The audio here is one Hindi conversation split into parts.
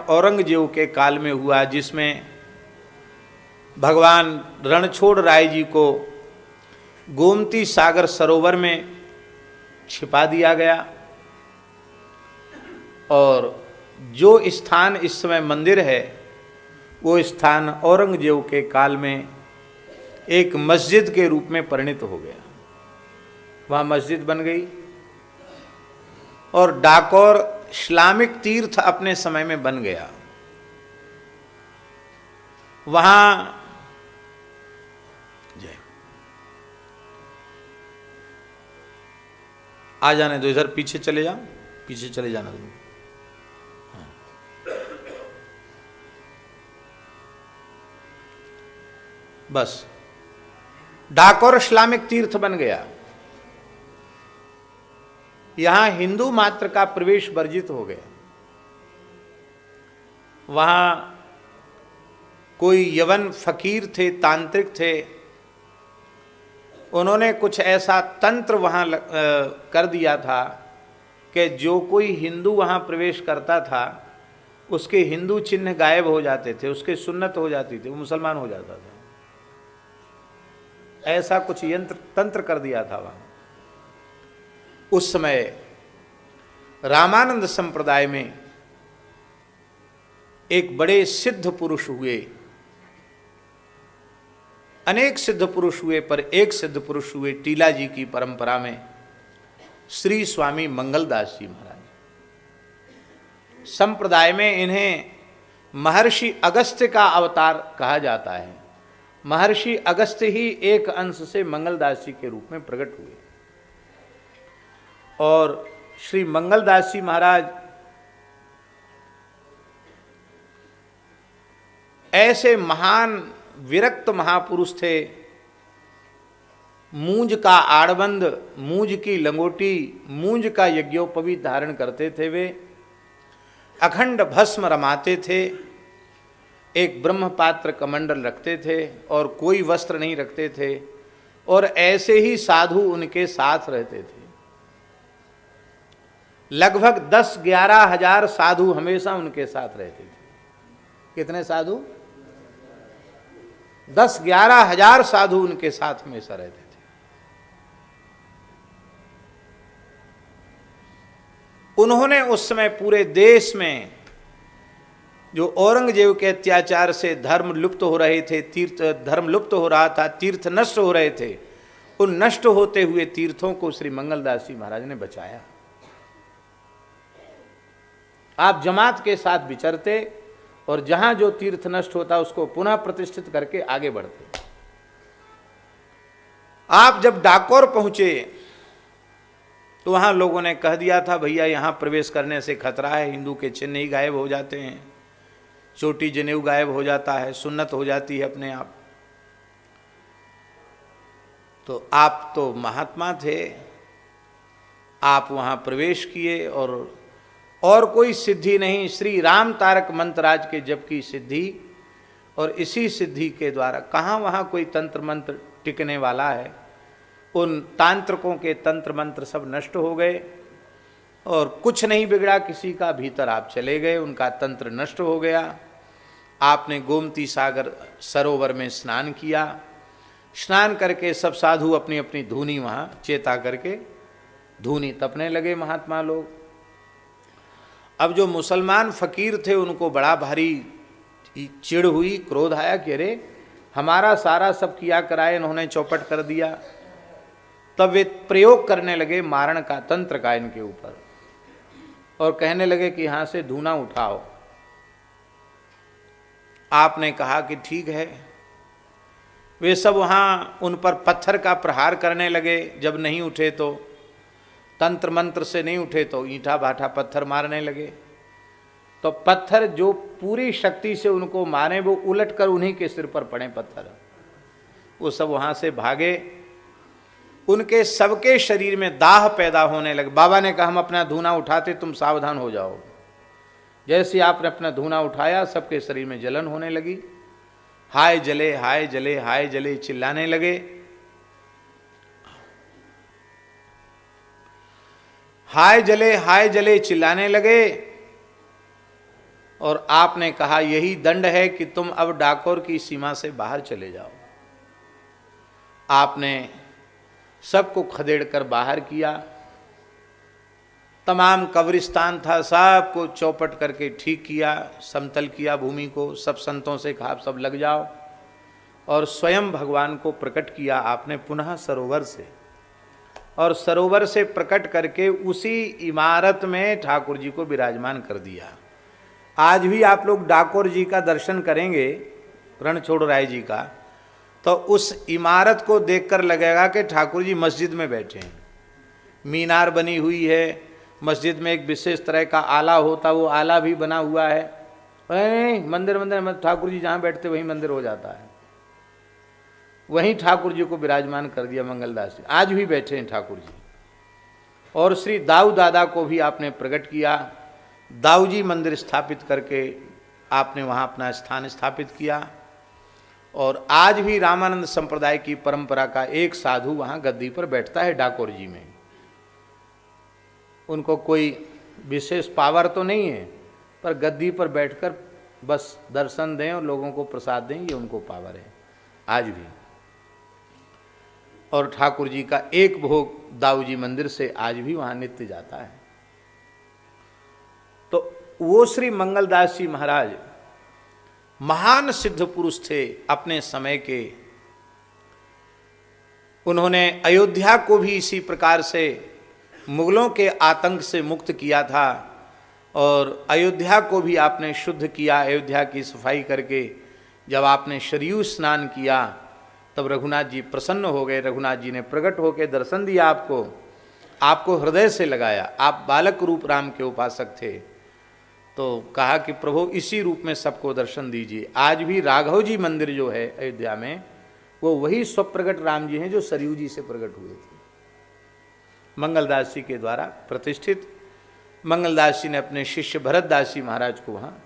औरंगजेब के काल में हुआ, जिसमें भगवान रणछोड़ राय जी को गोमती सागर सरोवर में छिपा दिया गया। और जो स्थान इस समय मंदिर है, वो स्थान औरंगजेब के काल में एक मस्जिद के रूप में परिणित हो गया। वहाँ मस्जिद बन गई। और डाकोर इस्लामिक तीर्थ अपने समय में बन गया। वहाँ आ जाने दो, इधर पीछे चले जाओ, पीछे चले जाना दो। हाँ। बस डाकोर इस्लामिक तीर्थ बन गया। यहां हिंदू मात्र का प्रवेश वर्जित हो गया। वहां कोई यवन फकीर थे, तांत्रिक थे, उन्होंने कुछ ऐसा तंत्र वहां कर दिया था कि जो कोई हिंदू वहां प्रवेश करता था उसके हिंदू चिन्ह गायब हो जाते थे, उसके सुन्नत हो जाती थी, वो मुसलमान हो जाता था। ऐसा कुछ यंत्र तंत्र कर दिया था वहां। उस समय रामानंद संप्रदाय में एक बड़े सिद्ध पुरुष हुए, अनेक सिद्ध पुरुष हुए, पर एक सिद्ध पुरुष हुए टीला जी की परंपरा में, श्री स्वामी मंगलदास जी महाराज। संप्रदाय में इन्हें महर्षि अगस्त्य का अवतार कहा जाता है। महर्षि अगस्त्य ही एक अंश से मंगलदास जी के रूप में प्रकट हुए। और श्री मंगलदास जी महाराज ऐसे महान विरक्त महापुरुष थे। मूंज का आड़बंद, मूंज की लंगोटी, मूंज का यज्ञोपवीत धारण करते थे। वे अखंड भस्म रमाते थे, एक ब्रह्म पात्र कमंडल रखते थे और कोई वस्त्र नहीं रखते थे। और ऐसे ही साधु उनके साथ रहते थे। लगभग 10-11 हजार साधु हमेशा उनके साथ रहते थे। कितने साधु? 10-11 हजार साधु उनके साथ हमेशा रहते थे। उन्होंने उस समय पूरे देश में जो औरंगजेब के अत्याचार से धर्म लुप्त हो रहे थे, तीर्थ धर्म लुप्त हो रहा था, तीर्थ नष्ट हो रहे थे, उन नष्ट होते हुए तीर्थों को श्री मंगलदास जी महाराज ने बचाया। आप जमात के साथ विचरते और जहां जो तीर्थ नष्ट होता उसको पुनः प्रतिष्ठित करके आगे बढ़ते। आप जब डाकोर पहुंचे तो वहां लोगों ने कह दिया था, भैया यहां प्रवेश करने से खतरा है, हिंदू के चिन्ह ही गायब हो जाते हैं, चोटी जनेऊ गायब हो जाता है, सुन्नत हो जाती है अपने आप। तो आप तो महात्मा थे, आप वहां प्रवेश किए और कोई सिद्धि नहीं, श्री राम तारक मंत्राज के जप की सिद्धि, और इसी सिद्धि के द्वारा कहाँ वहाँ कोई तंत्र मंत्र टिकने वाला है। उन तांत्रिकों के तंत्र मंत्र सब नष्ट हो गए और कुछ नहीं बिगड़ा किसी का। भीतर आप चले गए, उनका तंत्र नष्ट हो गया। आपने गोमती सागर सरोवर में स्नान किया। स्नान करके सब साधु अपनी अपनी धूनी वहाँ चेता करके धूनी तपने लगे महात्मा लोग। अब जो मुसलमान फकीर थे उनको बड़ा भारी चिढ़ हुई, क्रोध आया कि अरे हमारा सारा सब किया कराए इन्होंने चौपट कर दिया। तब वे प्रयोग करने लगे मारण का, तंत्र का इनके ऊपर, और कहने लगे कि यहाँ से धूना उठाओ। आपने कहा कि ठीक है। वे सब वहाँ उन पर पत्थर का प्रहार करने लगे। जब नहीं उठे तो तंत्र मंत्र से नहीं उठे तो ईंटा भाटा पत्थर मारने लगे। तो पत्थर जो पूरी शक्ति से उनको मारे वो उलट कर उन्हीं के सिर पर पड़े पत्थर। वो सब वहाँ से भागे। उनके सबके शरीर में दाह पैदा होने लगे। बाबा ने कहा हम अपना धूना उठाते, तुम सावधान हो जाओ। जैसे आपने अपना धूना उठाया सबके शरीर में जलन होने लगी। हाय जले हाय जले हाय जले चिल्लाने लगे। हाय जले चिल्लाने लगे। और आपने कहा यही दंड है कि तुम अब डाकोर की सीमा से बाहर चले जाओ। आपने सबको खदेड़ कर बाहर किया, तमाम कब्रिस्तान था सबको चौपट करके ठीक किया, समतल किया भूमि को, सब संतों से कहा सब लग जाओ, और स्वयं भगवान को प्रकट किया आपने पुनः सरोवर से, और सरोवर से प्रकट करके उसी इमारत में ठाकुर जी को विराजमान कर दिया। आज भी आप लोग डाकोर जी का दर्शन करेंगे, रणछोड़ राय जी का, तो उस इमारत को देखकर लगेगा कि ठाकुर जी मस्जिद में बैठे हैं। मीनार बनी हुई है, मस्जिद में एक विशेष तरह का आला होता, वो आला भी बना हुआ है। मंदिर ठाकुर जी जहाँ बैठते वहीं मंदिर हो जाता है। वहीं ठाकुर जी को विराजमान कर दिया मंगलदास जी, आज भी बैठे हैं ठाकुर जी। और श्री दाऊ दादा को भी आपने प्रकट किया, दाऊ जी मंदिर स्थापित करके आपने वहाँ अपना स्थान स्थापित किया। और आज भी रामानंद संप्रदाय की परंपरा का एक साधु वहाँ गद्दी पर बैठता है डाकोर जी में। उनको कोई विशेष पावर तो नहीं है, पर गद्दी पर बैठकर बस दर्शन दें और लोगों को प्रसाद दें, ये उनको पावर है आज भी। और ठाकुर जी का एक भोग दाऊ जी मंदिर से आज भी वहाँ नित्य जाता है। तो वो श्री मंगलदास जी महाराज महान सिद्ध पुरुष थे अपने समय के। उन्होंने अयोध्या को भी इसी प्रकार से मुगलों के आतंक से मुक्त किया था, और अयोध्या को भी आपने शुद्ध किया। अयोध्या की सफाई करके जब आपने शरयू स्नान किया तब रघुनाथ जी प्रसन्न हो गए। रघुनाथ जी ने प्रकट होकर दर्शन दिया आपको, आपको हृदय से लगाया। आप बालक रूप राम के उपासक थे, तो कहा कि प्रभु इसी रूप में सबको दर्शन दीजिए। आज भी राघव जी मंदिर जो है अयोध्या में, वो वही स्वप्रगट राम जी हैं जो सरयू जी से प्रकट हुए थे, मंगलदास जी के द्वारा प्रतिष्ठित। मंगलदास जी ने अपने शिष्य भरतदास जी महाराज को वहाँ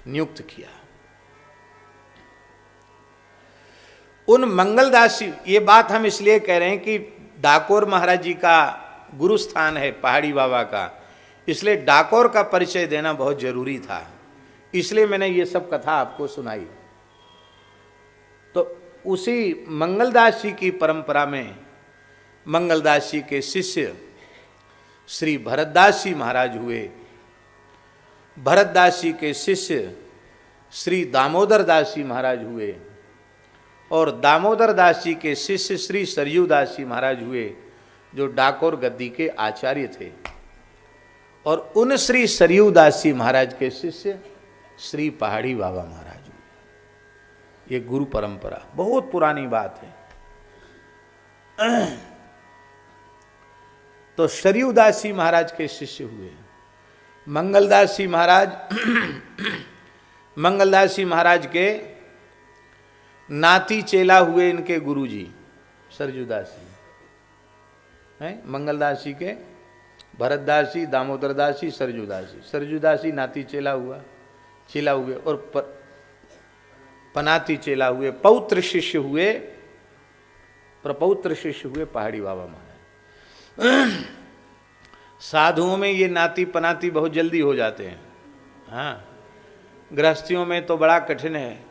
नियुक्त किया। उन मंगलदास जी, ये बात हम इसलिए कह रहे हैं कि डाकोर महाराज जी का गुरु स्थान है पहाड़ी बाबा का, इसलिए डाकोर का परिचय देना बहुत जरूरी था, इसलिए मैंने ये सब कथा आपको सुनाई। तो उसी मंगलदास जी की परंपरा में मंगलदास जी के शिष्य श्री भरतदास जी महाराज हुए। भरतदास जी के शिष्य श्री दामोदर दास जी महाराज हुए, और दामोदर दास जी के शिष्य श्री सरयू दास जी महाराज हुए, जो डाकोर गद्दी के आचार्य थे। और उन श्री सरयू दास जी महाराज के शिष्य श्री पहाड़ी बाबा महाराज हुए। ये गुरु परंपरा बहुत पुरानी बात है। तो सरयू दास जी महाराज के शिष्य हुए मंगलदास जी महाराज। मंगलदास जी महाराज के नाती चेला हुए इनके गुरुजी सरयू दास जी हैं। मंगलदास जी के भरतदास जी, दामोदर दास जी, सरयू दास जी। सरयू दास जी नाती चेला हुए, और पनाती चेला हुए, पौत्र शिष्य हुए, प्रपौत्र शिष्य हुए पहाड़ी बाबा महाराज। साधुओं में ये नाती पनाती बहुत जल्दी हो जाते हैं, हाँ। गृहस्थियों में तो बड़ा कठिन है।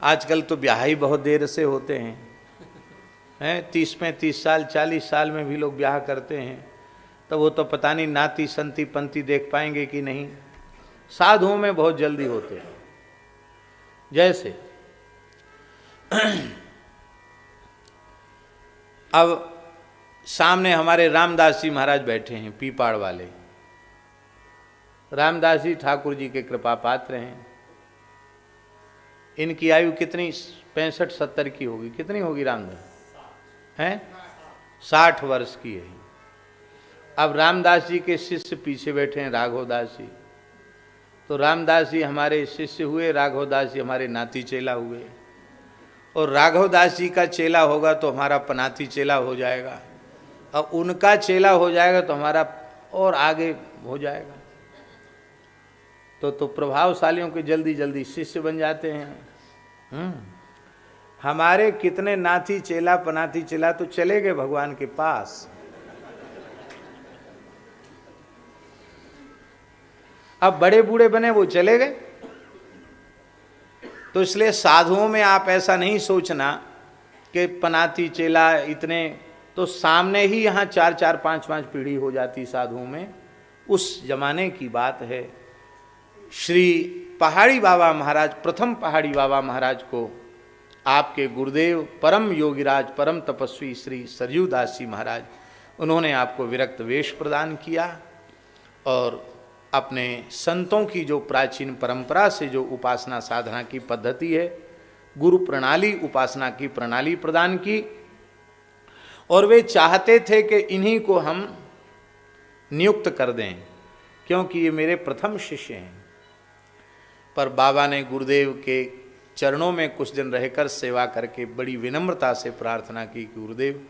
आजकल तो ब्याह ही बहुत देर से होते हैं 30-35 साल 40 साल में भी लोग ब्याह करते हैं, तो वो तो पता नहीं नाती संती पंती देख पाएंगे कि नहीं। साधुओं में बहुत जल्दी होते हैं। जैसे अब सामने हमारे रामदास जी महाराज बैठे हैं, पीपाड़ वाले। रामदास जी ठाकुर जी के कृपा पात्र हैं। इनकी आयु कितनी 65-70 की होगी, कितनी होगी रामदास हैं? 60 वर्ष की है। अब रामदास जी के शिष्य पीछे बैठे हैं राघवदास जी। तो रामदास जी हमारे शिष्य हुए, राघवदास जी हमारे नाती चेला हुए, और राघवदास जी का चेला होगा तो हमारा पनाती चेला हो जाएगा, अब उनका चेला हो जाएगा तो हमारा और आगे हो जाएगा। तो प्रभावशालियों के जल्दी जल्दी शिष्य बन जाते हैं। हमारे कितने नाती चेला पनाती चेला तो चले गए भगवान के पास। अब बड़े बूढ़े बने वो चले गए। तो इसलिए साधुओं में आप ऐसा नहीं सोचना कि पनाती चेला इतने, तो सामने ही यहाँ 4-4, 5-5 पीढ़ी हो जाती साधुओं में। उस जमाने की बात है। श्री पहाड़ी बाबा महाराज, प्रथम पहाड़ी बाबा महाराज को आपके गुरुदेव परम योगीराज परम तपस्वी श्री सरयू दास जी महाराज, उन्होंने आपको विरक्त वेश प्रदान किया और अपने संतों की जो प्राचीन परंपरा से जो उपासना साधना की पद्धति है, गुरु प्रणाली, उपासना की प्रणाली प्रदान की। और वे चाहते थे कि इन्हीं को हम नियुक्त कर दें, क्योंकि ये मेरे प्रथम शिष्य हैं। पर बाबा ने गुरुदेव के चरणों में कुछ दिन रहकर सेवा करके बड़ी विनम्रता से प्रार्थना की कि गुरुदेव,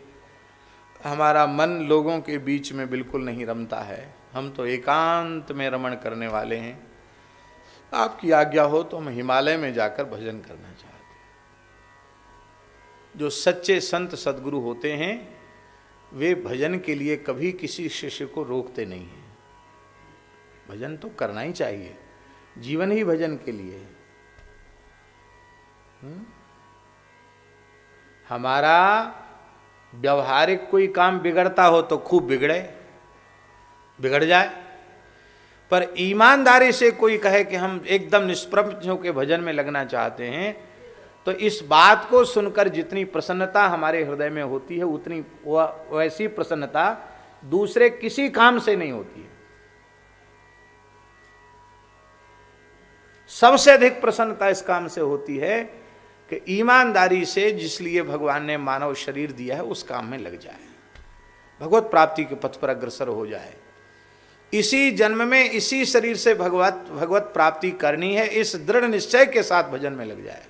हमारा मन लोगों के बीच में बिल्कुल नहीं रमता है, हम तो एकांत में रमण करने वाले हैं, आपकी आज्ञा हो तो हम हिमालय में जाकर भजन करना चाहते हैं। जो सच्चे संत सद्गुरु होते हैं वे भजन के लिए कभी किसी शिष्य को रोकते नहीं हैं। भजन तो करना ही चाहिए, जीवन ही भजन के लिए है। हमारा व्यवहारिक कोई काम बिगड़ता हो तो खूब बिगड़ जाए, पर ईमानदारी से कोई कहे कि हम एकदम निष्प्रभ होकर भजन में लगना चाहते हैं, तो इस बात को सुनकर जितनी प्रसन्नता हमारे हृदय में होती है, उतनी वैसी प्रसन्नता दूसरे किसी काम से नहीं होती है। सबसे अधिक प्रसन्नता इस काम से होती है कि ईमानदारी से जिसलिए भगवान ने मानव शरीर दिया है उस काम में लग जाए, भगवत प्राप्ति के पथ पर अग्रसर हो जाए। इसी जन्म में इसी शरीर से भगवत प्राप्ति करनी है, इस दृढ़ निश्चय के साथ भजन में लग जाए।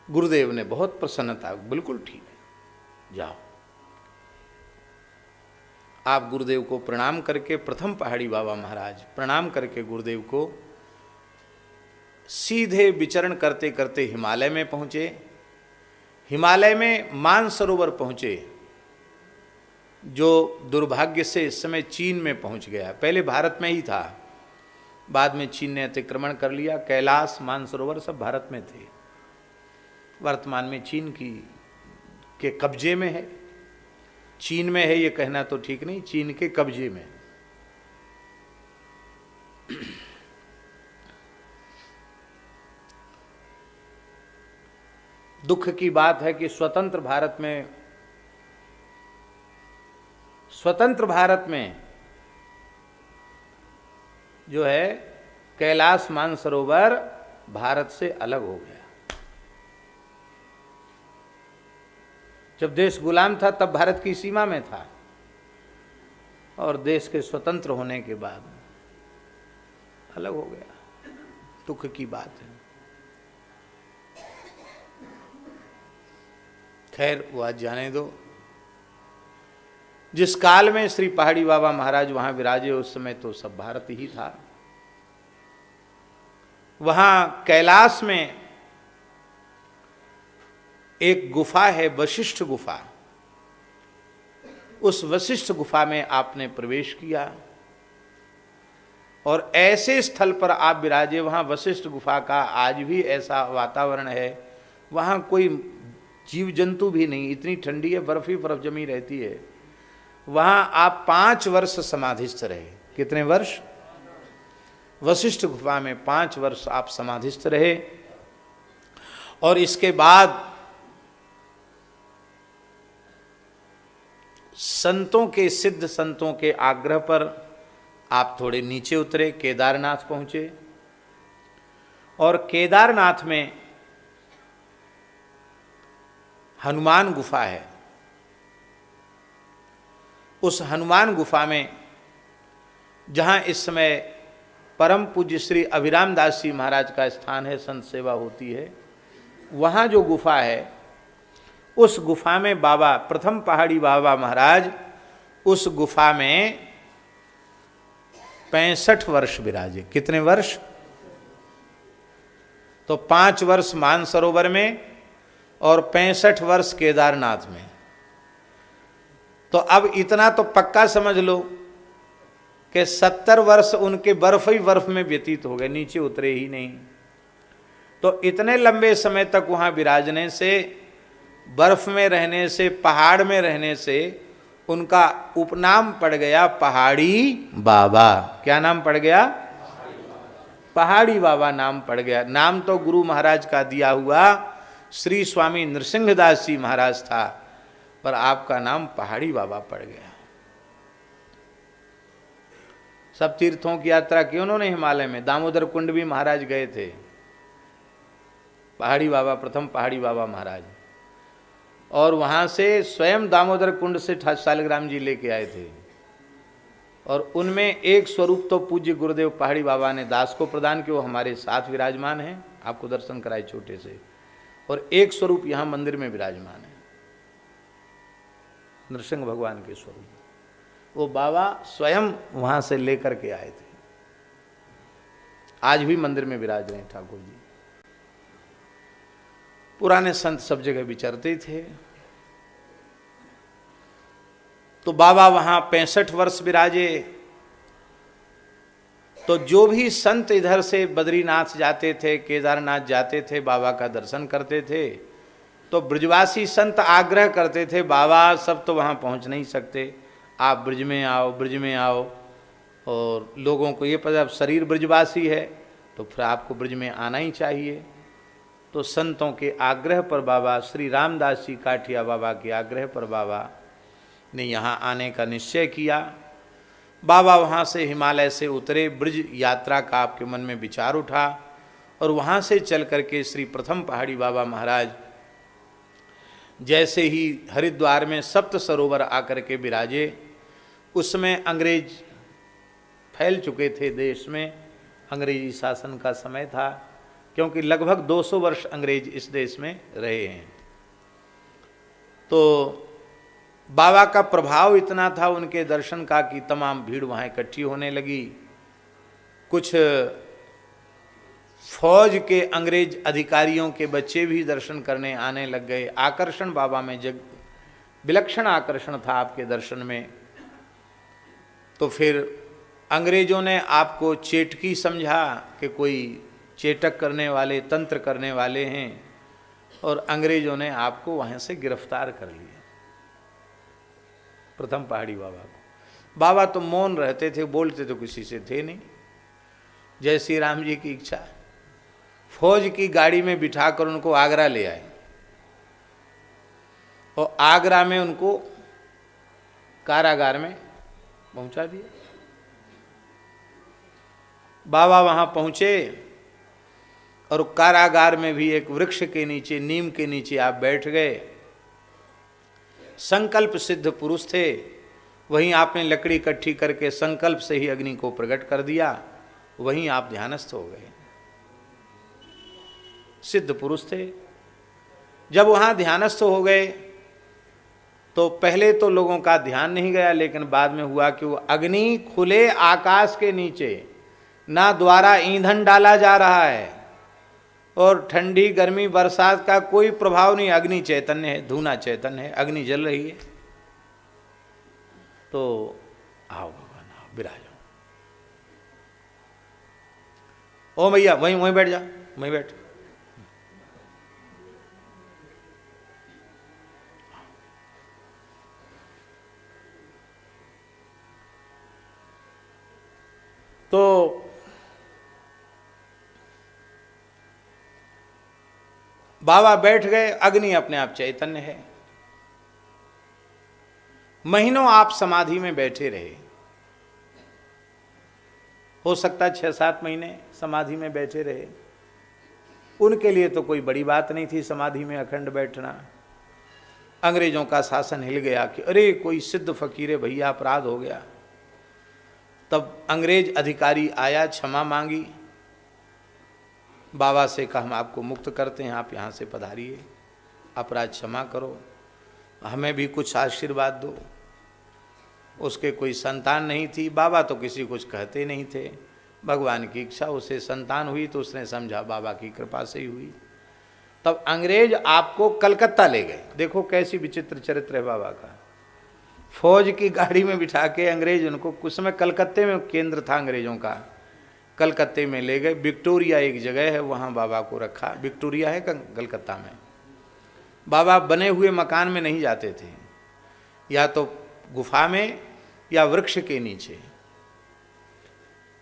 गुरुदेव ने बहुत प्रसन्नता, बिल्कुल ठीक है, जाओ। आप गुरुदेव को प्रणाम करके, प्रथम पहाड़ी बाबा महाराज प्रणाम करके गुरुदेव को सीधे विचरण करते करते हिमालय में पहुँचे। हिमालय में मानसरोवर पहुँचे, जो दुर्भाग्य से इस समय चीन में पहुँच गया। पहले भारत में ही था, बाद में चीन ने अतिक्रमण कर लिया। कैलाश, मानसरोवर सब भारत में थे, वर्तमान में चीन के कब्जे में है। चीन में है ये कहना तो ठीक नहीं, चीन के कब्जे में। दुख की बात है कि स्वतंत्र भारत में जो है कैलाश मानसरोवर भारत से अलग हो गया। जब देश गुलाम था तब भारत की सीमा में था, और देश के स्वतंत्र होने के बाद अलग हो गया। दुख की बात है। खैर वो आज जाने दो। जिस काल में श्री पहाड़ी बाबा महाराज वहां विराजे उस समय तो सब भारत ही था। वहां कैलाश में एक गुफा है, वशिष्ठ गुफा। उस वशिष्ठ गुफा में आपने प्रवेश किया और ऐसे स्थल पर आप विराजे, वहां वशिष्ठ गुफा का आज भी ऐसा वातावरण है, वहां कोई जीव जंतु भी नहीं, इतनी ठंडी है, बर्फ ही बर्फ जमी रहती है। वहां आप 5 वर्ष समाधिस्थ रहे। कितने वर्ष? वशिष्ठ गुफा में 5 वर्ष आप समाधिस्थ रहे। और इसके बाद संतों के, सिद्ध संतों के आग्रह पर आप थोड़े नीचे उतरे, केदारनाथ पहुंचे। और केदारनाथ में हनुमान गुफा है। उस हनुमान गुफा में जहां इस समय परम पूज्य श्री अभिराम दास जी महाराज का स्थान है, संत सेवा होती है, वहां जो गुफा है उस गुफा में बाबा, प्रथम पहाड़ी बाबा महाराज उस गुफा में 65 वर्ष विराजे। कितने वर्ष? तो 5 वर्ष मानसरोवर में और 65 वर्ष केदारनाथ में। तो तो अब इतना तो पक्का समझ लो कि 70 वर्ष उनके बर्फ ही बर्फ में व्यतीत हो गए, नीचे उतरे ही नहीं। तो इतने लंबे समय तक वहां विराजने से, बर्फ में रहने से, पहाड़ में रहने से उनका उपनाम पड़ गया पहाड़ी बाबा। क्या नाम पड़ गया? पहाड़ी बाबा नाम पड़ गया। नाम तो गुरु महाराज का दिया हुआ श्री स्वामी नृसिंहदास जी महाराज था, पर आपका नाम पहाड़ी बाबा पड़ गया। सब तीर्थों की यात्रा की उन्होंने हिमालय में, दामोदर कुंड भी महाराज गए थे। पहाड़ी बाबा, प्रथम पहाड़ी बाबा महाराज, और वहां से स्वयं दामोदर कुंड से शालिग्राम जी लेके आए थे। और उनमें एक स्वरूप तो पूज्य गुरुदेव पहाड़ी बाबा ने दास को प्रदान किया, वो हमारे साथ विराजमान हैं, आपको दर्शन कराए छोटे से। और एक स्वरूप यहाँ मंदिर में विराजमान है, नृसिंह भगवान के स्वरूप। वो बाबा स्वयं वहां से लेकर के आए थे, आज भी मंदिर में विराज रहे हैं ठाकुर जी। पुराने संत सब जगह विचरते थे। तो बाबा वहां 65 वर्ष विराजे। तो जो भी संत इधर से बद्रीनाथ जाते थे, केदारनाथ जाते थे, बाबा का दर्शन करते थे, तो ब्रजवासी संत आग्रह करते थे, बाबा सब तो वहां पहुंच नहीं सकते, आप ब्रज में आओ, ब्रज में आओ। और लोगों को ये पता, शरीर ब्रजवासी है तो फिर आपको ब्रज में आना ही चाहिए। तो संतों के आग्रह पर बाबा, श्री रामदास जी काठिया बाबा के आग्रह पर बाबा ने यहाँ आने का निश्चय किया। बाबा वहाँ से हिमालय से उतरे, ब्रज यात्रा का आपके मन में विचार उठा, और वहाँ से चल करके श्री प्रथम पहाड़ी बाबा महाराज जैसे ही हरिद्वार में सप्त सरोवर आकर के विराजे, उसमें अंग्रेज फैल चुके थे देश में, अंग्रेजी शासन का समय था, क्योंकि लगभग 200 वर्ष अंग्रेज इस देश में रहे हैं। तो बाबा का प्रभाव इतना था उनके दर्शन का कि तमाम भीड़ वहाँ इकट्ठी होने लगी। कुछ फौज के अंग्रेज अधिकारियों के बच्चे भी दर्शन करने आने लग गए। आकर्षण बाबा में विलक्षण आकर्षण था आपके दर्शन में। तो फिर अंग्रेजों ने आपको चेटकी समझा कि कोई चेटक करने वाले, तंत्र करने वाले हैं, और अंग्रेजों ने आपको वहाँ से गिरफ्तार कर लिया, प्रथम पहाड़ी बाबा को। बाबा तो मौन रहते थे, बोलते तो किसी से थे नहीं। जय श्री राम जी की इच्छा, फौज की गाड़ी में बिठाकर उनको आगरा ले आए, और आगरा में उनको कारागार में पहुंचा दिया। बाबा वहां पहुंचे और कारागार में भी एक वृक्ष के नीचे, नीम के नीचे आप बैठ गए। संकल्प सिद्ध पुरुष थे, वहीं आपने लकड़ी इकट्ठी करके संकल्प से ही अग्नि को प्रकट कर दिया, वहीं आप ध्यानस्थ हो गए। सिद्ध पुरुष थे। जब वहां ध्यानस्थ हो गए तो पहले तो लोगों का ध्यान नहीं गया, लेकिन बाद में हुआ कि वो अग्नि खुले आकाश के नीचे, ना द्वारा ईंधन डाला जा रहा है और ठंडी गर्मी बरसात का कोई प्रभाव नहीं, अग्नि चैतन्य है, धूना चैतन्य है, अग्नि जल रही है। तो आओ भगवान, आओ विराजो। ओ भैया वहीं वहीं बैठ जा, वहीं बैठ। तो बाबा बैठ गए, अग्नि अपने आप चैतन्य है। महीनों आप समाधि में बैठे रहे, हो सकता है 6-7 महीने समाधि में बैठे रहे। उनके लिए तो कोई बड़ी बात नहीं थी समाधि में अखंड बैठना। अंग्रेजों का शासन हिल गया कि अरे कोई सिद्ध फकीर है भैया, अपराध हो गया। तब अंग्रेज अधिकारी आया, क्षमा मांगी, बाबा से कहा हम आपको मुक्त करते हैं, आप यहाँ से पधारिए, अपराध क्षमा करो, हमें भी कुछ आशीर्वाद दो। उसके कोई संतान नहीं थी, बाबा तो किसी कुछ कहते नहीं थे, भगवान की इच्छा उसे संतान हुई तो उसने समझा बाबा की कृपा से ही हुई। तब अंग्रेज आपको कलकत्ता ले गए। देखो कैसी विचित्र चरित्र है बाबा का। फौज की गाड़ी में बिठा के अंग्रेज उनको, कुछ समय कलकत्ते में केंद्र था अंग्रेजों का, कलकत्ते में ले गए। विक्टोरिया एक जगह है, वहाँ बाबा को रखा। विक्टोरिया है कलकत्ता में। बाबा बने हुए मकान में नहीं जाते थे, या तो गुफा में या वृक्ष के नीचे,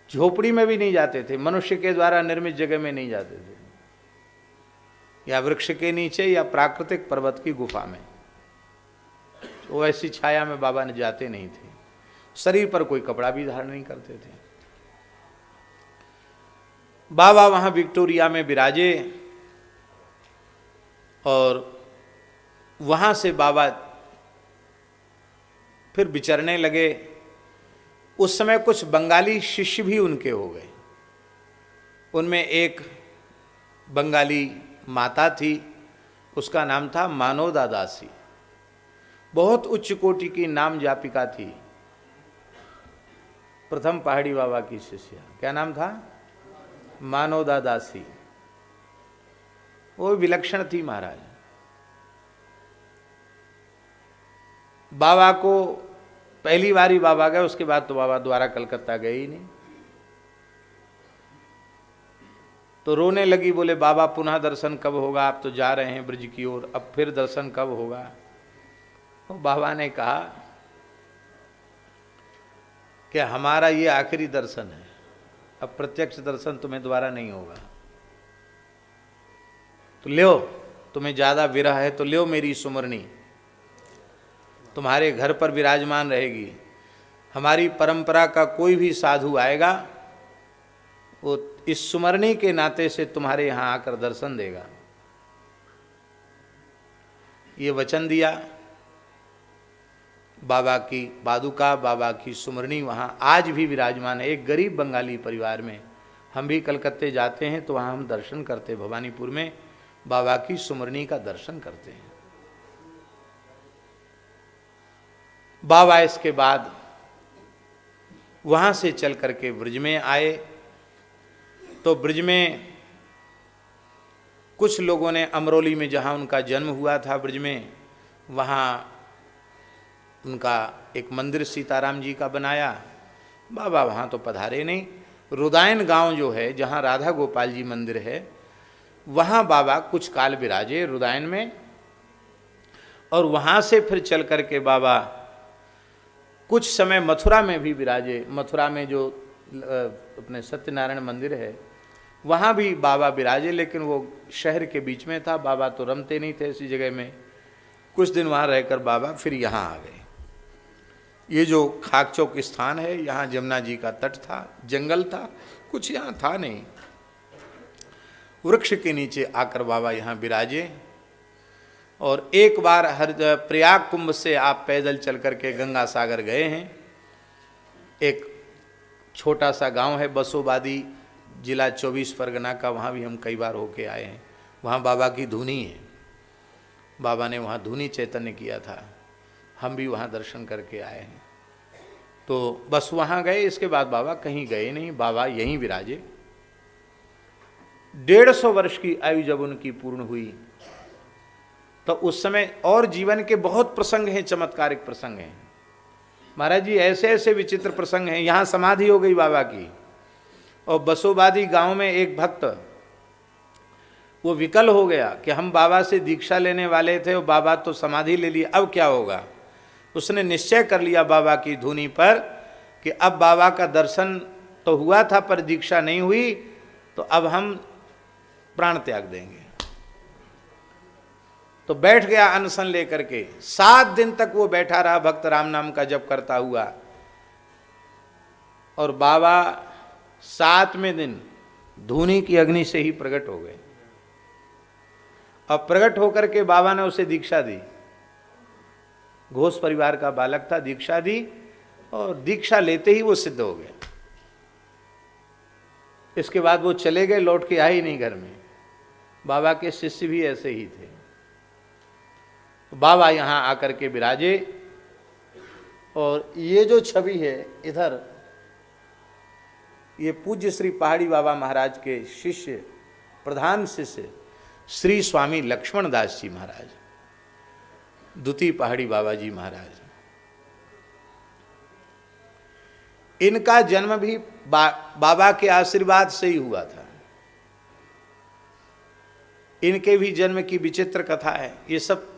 झोपड़ी में भी नहीं जाते थे, मनुष्य के द्वारा निर्मित जगह में नहीं जाते थे, या वृक्ष के नीचे या प्राकृतिक पर्वत की गुफा में। वो ऐसी छाया में बाबा ने जाते नहीं थे। शरीर पर कोई कपड़ा भी धारण नहीं करते थे। बाबा वहां विक्टोरिया में विराजे और वहां से बाबा फिर विचरने लगे। उस समय कुछ बंगाली शिष्य भी उनके हो गए। उनमें एक बंगाली माता थी, उसका नाम था मानोदा दासी। बहुत उच्च कोटि की नाम जापिका थी, प्रथम पहाड़ी बाबा की शिष्या। क्या नाम था? मानोदा दासी। वो विलक्षण थी महाराज। बाबा को पहली बारी बाबा गए, उसके बाद तो बाबा दोबारा कलकत्ता गए ही नहीं। तो रोने लगी, बोले बाबा पुनः दर्शन कब होगा? आप तो जा रहे हैं ब्रज की ओर, अब फिर दर्शन कब होगा? तो बाबा ने कहा कि हमारा ये आखिरी दर्शन है, अब प्रत्यक्ष दर्शन तुम्हें दोबारा नहीं होगा। तो ल्यो, तुम्हें ज्यादा विरह है तो ल्यो मेरी सुमरनी, तुम्हारे घर पर विराजमान रहेगी। हमारी परंपरा का कोई भी साधु आएगा, वो इस सुमरनी के नाते से तुम्हारे यहाँ आकर दर्शन देगा। ये वचन दिया। बाबा की पादुका, बाबा की सुमरनी वहाँ आज भी विराजमान है। एक गरीब बंगाली परिवार में, हम भी कलकत्ते जाते हैं तो वहाँ हम दर्शन करते, भवानीपुर में बाबा की सुमरनी का दर्शन करते हैं। बाबा इसके बाद वहाँ से चल करके ब्रज में आए। तो ब्रज में कुछ लोगों ने अमरोली में, जहाँ उनका जन्म हुआ था ब्रज में, वहाँ उनका एक मंदिर सीताराम जी का बनाया। बाबा वहाँ तो पधारे नहीं। रुदायन गांव जो है, जहाँ राधा गोपाल जी मंदिर है, वहाँ बाबा कुछ काल विराजे रुदायन में। और वहाँ से फिर चल करके बाबा कुछ समय मथुरा में भी विराजे। मथुरा में जो अपने सत्यनारायण मंदिर है, वहाँ भी बाबा विराजे, लेकिन वो शहर के बीच में था। बाबा तो रमते नहीं थे ऐसी जगह में। कुछ दिन वहाँ रहकर बाबा फिर यहाँ आ गए। ये जो खाकचौक स्थान है, यहाँ जमुना जी का तट था, जंगल था, कुछ यहाँ था नहीं। वृक्ष के नीचे आकर बाबा यहाँ विराजे। और एक बार प्रयाग कुंभ से आप पैदल चल करके गंगा सागर गए हैं। एक छोटा सा गांव है बसोबादी, जिला 24 परगना का, वहाँ भी हम कई बार होके आए हैं। वहाँ बाबा की धुनी है। बाबा ने वहाँ धुनी चैतन्य किया था, हम भी वहाँ दर्शन करके आए हैं। तो बस वहाँ गए, इसके बाद बाबा कहीं गए नहीं। बाबा यहीं विराजे। 150 वर्ष की आयु जब उनकी पूर्ण हुई, तो उस समय और जीवन के बहुत प्रसंग हैं, चमत्कारिक प्रसंग हैं महाराज जी। ऐसे ऐसे विचित्र प्रसंग हैं। यहाँ समाधि हो गई बाबा की, और बसोबादी गांव में एक भक्त वो विकल हो गया कि हम बाबा से दीक्षा लेने वाले थे और बाबा तो समाधि ले लिए, अब क्या होगा। उसने निश्चय कर लिया बाबा की धुनी पर कि अब बाबा का दर्शन तो हुआ था पर दीक्षा नहीं हुई, तो अब हम प्राण त्याग देंगे। तो बैठ गया अनशन लेकर के। 7 दिन तक वो बैठा रहा, भक्त राम नाम का जप करता हुआ। और बाबा 7वें दिन धुनी की अग्नि से ही प्रकट हो गए। अब प्रकट होकर के बाबा ने उसे दीक्षा दी। घोष परिवार का बालक था, दीक्षा दी, और दीक्षा लेते ही वो सिद्ध हो गया। इसके बाद वो चले गए, लौट के आए ही नहीं घर में। बाबा के शिष्य भी ऐसे ही थे। बाबा यहाँ आकर के विराजे। और ये जो छवि है इधर, ये पूज्य श्री पहाड़ी बाबा महाराज के शिष्य, प्रधान शिष्य श्री स्वामी लक्ष्मण दास जी महाराज, द्वितीय पहाड़ी बाबा जी महाराज, इनका जन्म भी बाबा के आशीर्वाद से ही हुआ था। इनके भी जन्म की विचित्र कथा है। ये सब